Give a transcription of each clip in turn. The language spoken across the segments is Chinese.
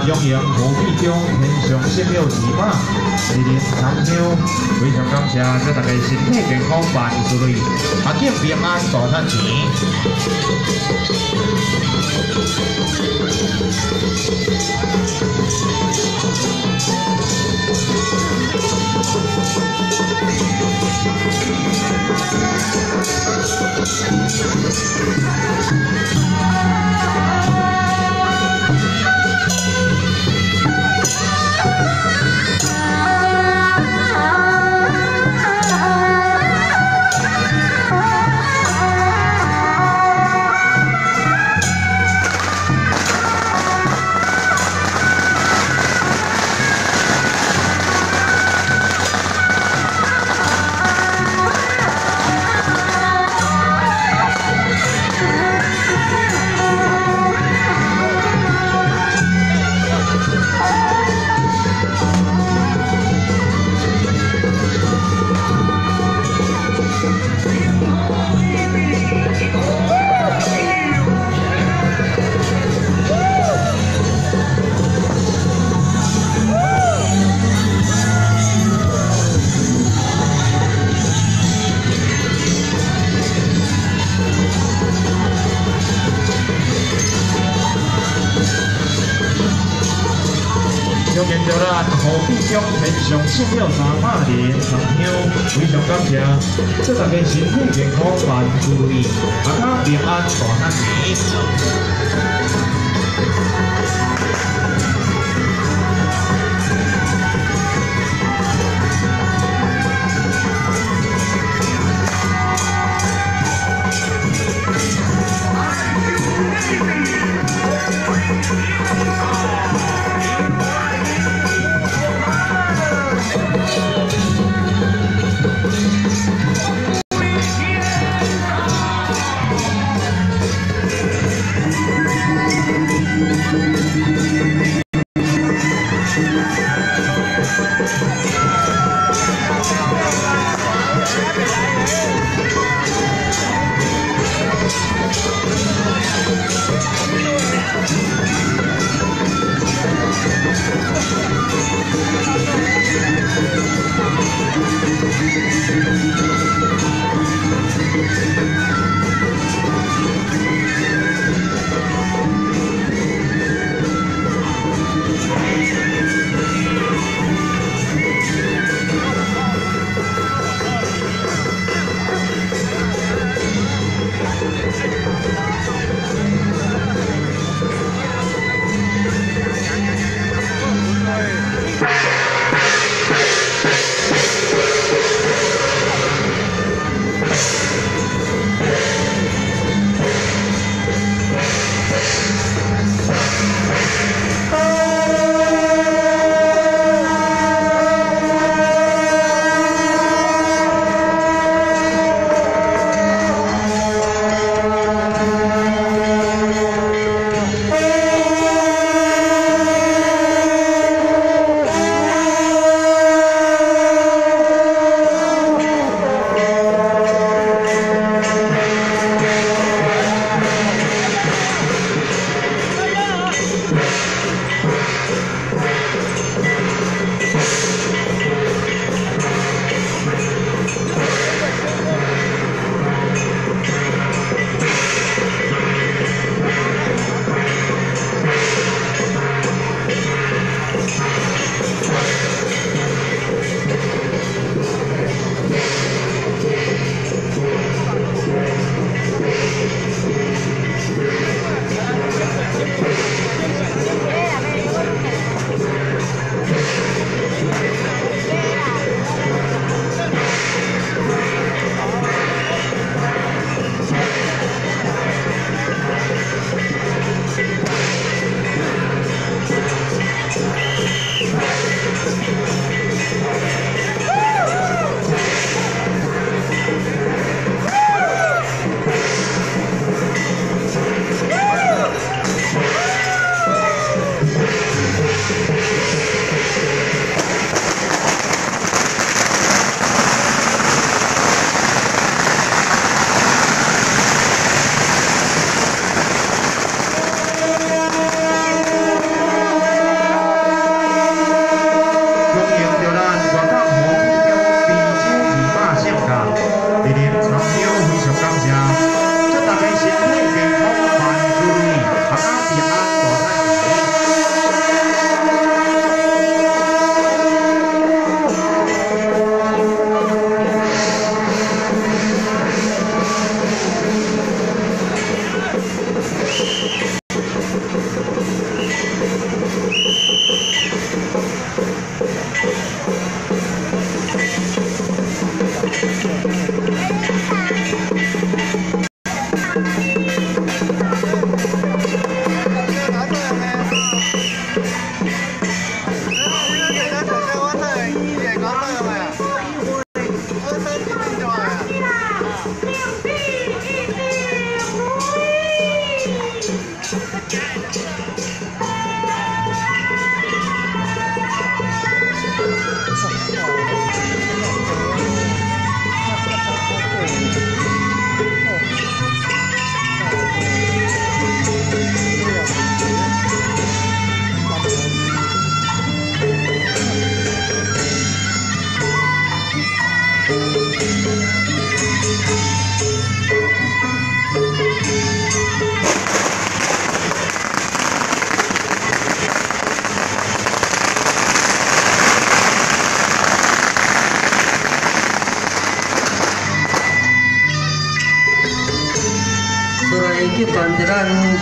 中营何必中天上圣庙二马，日日参香，非常感谢，祝大家身体健康，万事如意，阿健平安，大赚钱。中间着咱何必中天上圣庙3马连参香，非常感谢，祝大家身体健康，万事如意，阿卡平安，大赚钱。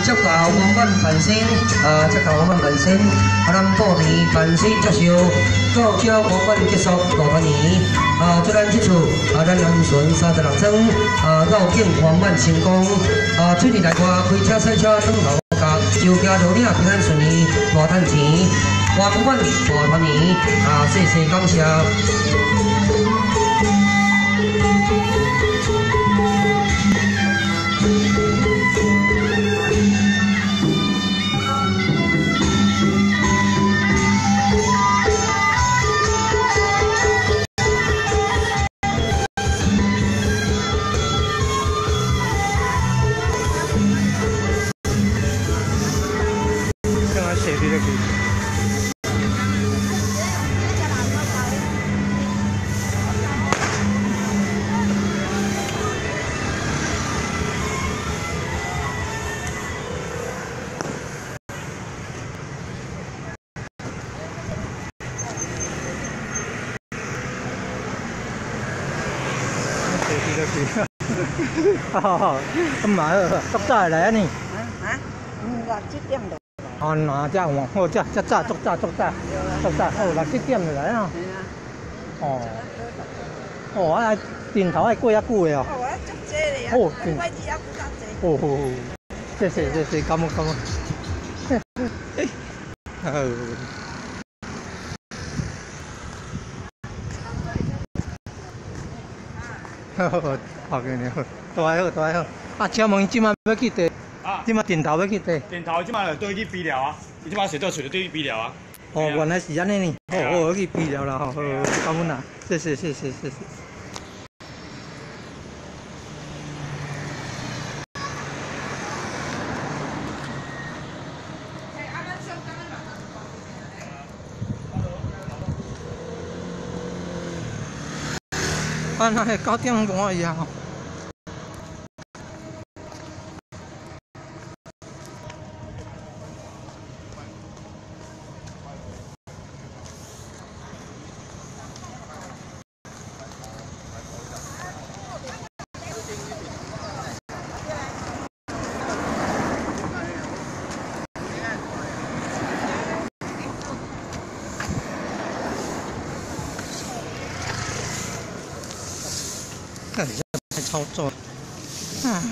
祝大王万万身，祝大王万万身，咱过年万事接受，高招王万结束大团圆。祝咱这次咱安顺36庄，绕境圆满成功。出年来外开车赛车转头角，就家路领平安顺利，大赚钱，圆满大团圆。谢谢感谢。 咁嘛，足早嚟啊你？6、7點就。哦，嗱，即係好，即早，足早，好6、7點就嚟啊。哦。哦，啊，電頭係過一久嘅哦。哦，我足濟嚟啊。哦，電。位置也顧得濟。哦好，謝謝，感恩。好嘅你好，大家好。啊，請問今晚要去地？啊，今晚電頭要去地？電頭今晚就對去比了啊，你今晚食到除咗對去比了啊。哦，原來是安尼呢。哦，我去比了啦，好，感恩啊，謝謝。啊，那係9點半呀。操作啊！